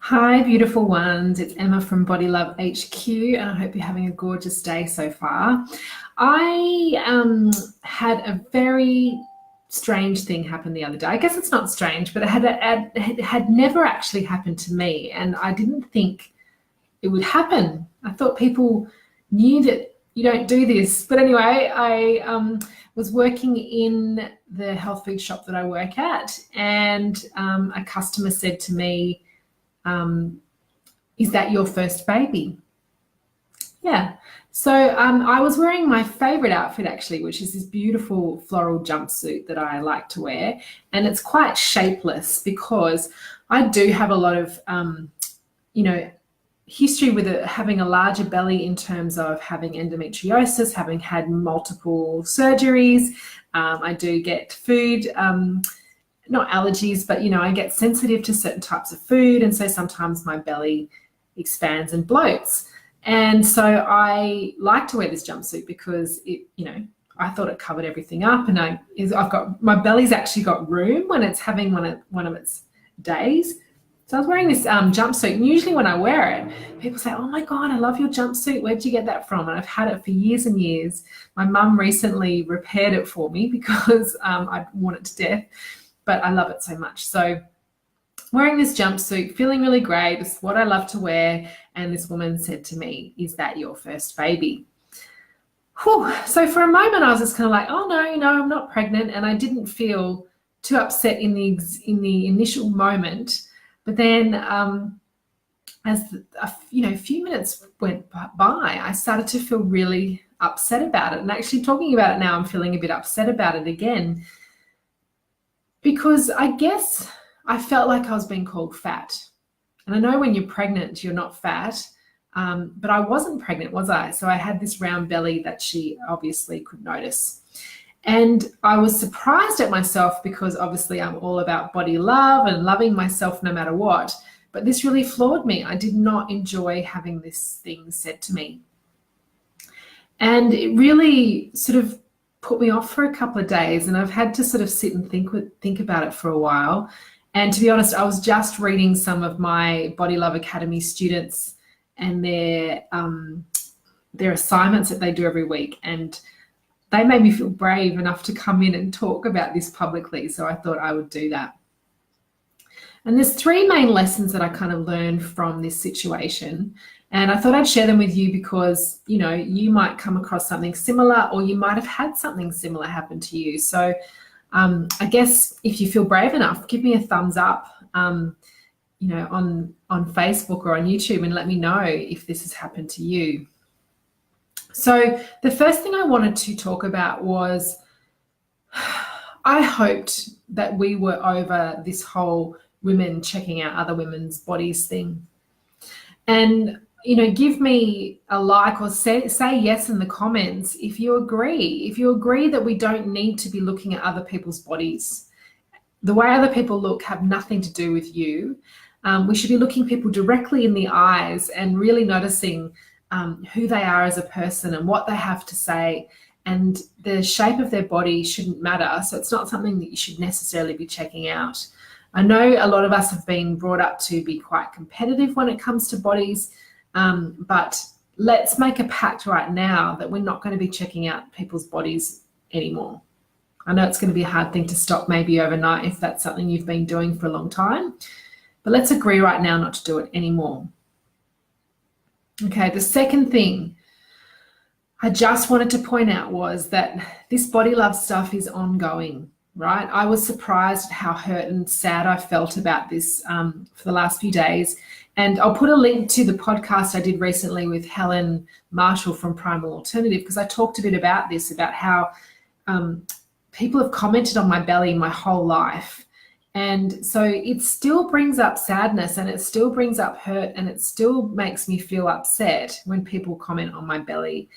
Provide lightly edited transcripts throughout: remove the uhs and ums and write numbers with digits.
Hi, beautiful ones. It's Emma from Body Love HQ, and I hope you're having a gorgeous day so far. I had a very strange thing happen the other day. I guess it's not strange, but it had never actually happened to me, and I didn't think it would happen. I thought people knew that you don't do this. But anyway, I was working in the health food shop that I work at, and a customer said to me, um, is that your first baby? Yeah. So I was wearing my favorite outfit actually, which is this beautiful floral jumpsuit that I like to wear. And it's quite shapeless because I do have a lot of, you know, history with having a larger belly in terms of having endometriosis, having had multiple surgeries. I do get food. Not allergies, but I get sensitive to certain types of food, and so sometimes my belly expands and bloats. And so I like to wear this jumpsuit because I thought it covered everything up, and I've got my belly's actually got room when it's having one of its days. So I was wearing this jumpsuit, and usually when I wear it, people say, "Oh my God, I love your jumpsuit. Where'd you get that from?" And I've had it for years and years. My mum recently repaired it for me because I'd worn it to death. But I love it so much. So wearing this jumpsuit, feeling really great. This is what I love to wear. And this woman said to me, is that your first baby? Whew. So for a moment, I was just kind of like, oh, no, I'm not pregnant. And I didn't feel too upset in the initial moment. But then as a few minutes went by, I started to feel really upset about it. And actually talking about it now, I'm feeling a bit upset about it again. Because I guess I felt like I was being called fat. And I know when you're pregnant, you're not fat, but I wasn't pregnant, was I? So I had this round belly that she obviously could notice. And I was surprised at myself because obviously I'm all about body love and loving myself no matter what. But this really floored me. I did not enjoy having this thing said to me. And it really sort of put me off for a couple of days, and I've had to sort of sit and think about it for a while. And to be honest, I was just reading some of my Body Love Academy students and their assignments that they do every week, and they made me feel brave enough to come in and talk about this publicly. So I thought I would do that. And there's three main lessons that I kind of learned from this situation. And I thought I'd share them with you because, you might come across something similar, or you might have had something similar happen to you. So I guess if you feel brave enough, give me a thumbs up, on Facebook or on YouTube, and let me know if this has happened to you. So the first thing I wanted to talk about was I hoped that we were over this whole women checking out other women's bodies thing. And give me a like, or say yes in the comments if you agree that we don't need to be looking at other people's bodies. The way other people look have nothing to do with you. We should be looking people directly in the eyes and really noticing who they are as a person and what they have to say. And the shape of their body shouldn't matter. So it's not something that you should necessarily be checking out. I know a lot of us have been brought up to be quite competitive when it comes to bodies. But let's make a pact right now that we're not going to be checking out people's bodies anymore. I know it's going to be a hard thing to stop maybe overnight if that's something you've been doing for a long time, but let's agree right now not to do it anymore. Okay, the second thing I just wanted to point out was that this body love stuff is ongoing, right? I was surprised at how hurt and sad I felt about this for the last few days. And I'll put a link to the podcast I did recently with Helen Marshall from Primal Alternative, because I talked a bit about this, about how people have commented on my belly my whole life. And so it still brings up sadness, and it still brings up hurt, and it still makes me feel upset when people comment on my belly,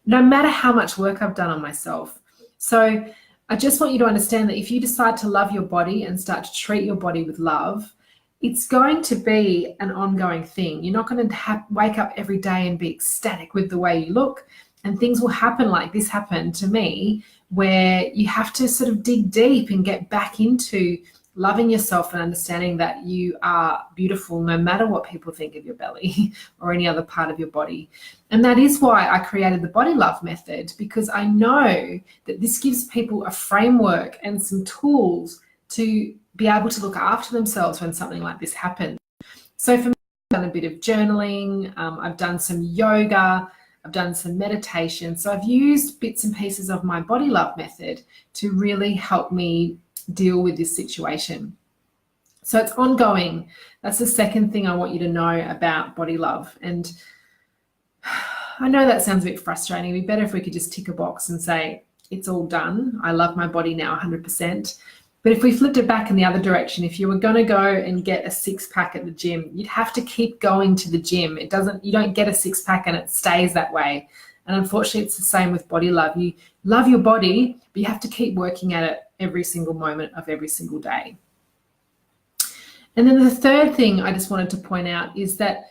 no matter how much work I've done on myself. So I just want you to understand that if you decide to love your body and start to treat your body with love, it's going to be an ongoing thing. You're not going to wake up every day and be ecstatic with the way you look, and things will happen like this happened to me, where you have to sort of dig deep and get back into loving yourself and understanding that you are beautiful no matter what people think of your belly or any other part of your body. And that is why I created the Body Love Method, because I know that this gives people a framework and some tools to be able to look after themselves when something like this happens. So for me, I've done a bit of journaling, I've done some yoga, I've done some meditation. So I've used bits and pieces of my Body Love Method to really help me deal with this situation. So it's ongoing. That's the second thing I want you to know about body love. And I know that sounds a bit frustrating. It'd be better if we could just tick a box and say, it's all done. I love my body now 100%. But if we flipped it back in the other direction, if you were going to go and get a six-pack at the gym, you'd have to keep going to the gym. You don't get a six-pack and it stays that way. And unfortunately, it's the same with body love. You love your body, but you have to keep working at it every single moment of every single day. And then the third thing I just wanted to point out is that,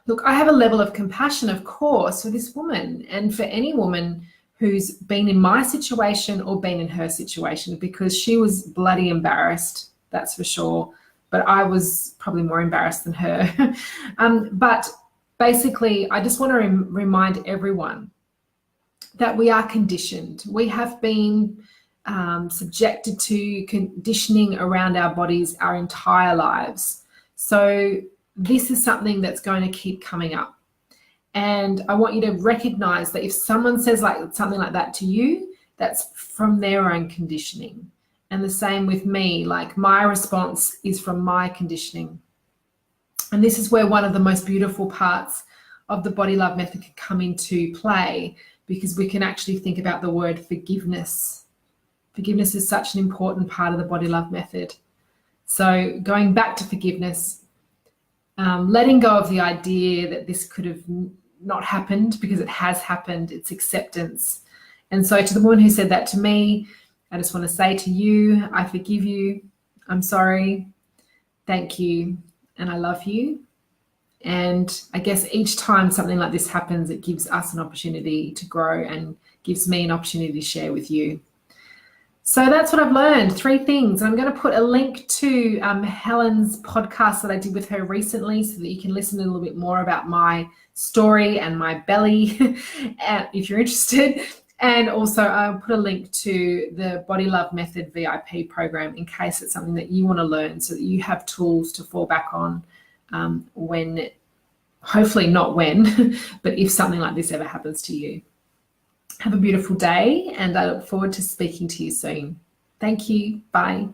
look, I have a level of compassion, of course, for this woman and for any woman who's been in my situation or been in her situation, because she was bloody embarrassed, that's for sure. But I was probably more embarrassed than her. But basically, I just want to remind everyone that we are conditioned. We have been subjected to conditioning around our bodies our entire lives. So this is something that's going to keep coming up. And I want you to recognize that if someone says something like that to you, that's from their own conditioning. And the same with me, like my response is from my conditioning. And this is where one of the most beautiful parts of the Body Love Method can come into play, because we can actually think about the word forgiveness. Forgiveness is such an important part of the Body Love Method. So going back to forgiveness, letting go of the idea that this could have not happened, because it has happened. It's acceptance. And so to the woman who said that to me, I just want to say to you, I forgive you. I'm sorry. Thank you. And I love you. And I guess each time something like this happens, it gives us an opportunity to grow and gives me an opportunity to share with you. So that's what I've learned, 3 things. I'm going to put a link to Helen's podcast that I did with her recently so that you can listen a little bit more about my story and my belly if you're interested. And also I'll put a link to the Body Love Method VIP program in case it's something that you want to learn, so that you have tools to fall back on when, hopefully not when, but if something like this ever happens to you. Have a beautiful day, and I look forward to speaking to you soon. Thank you. Bye.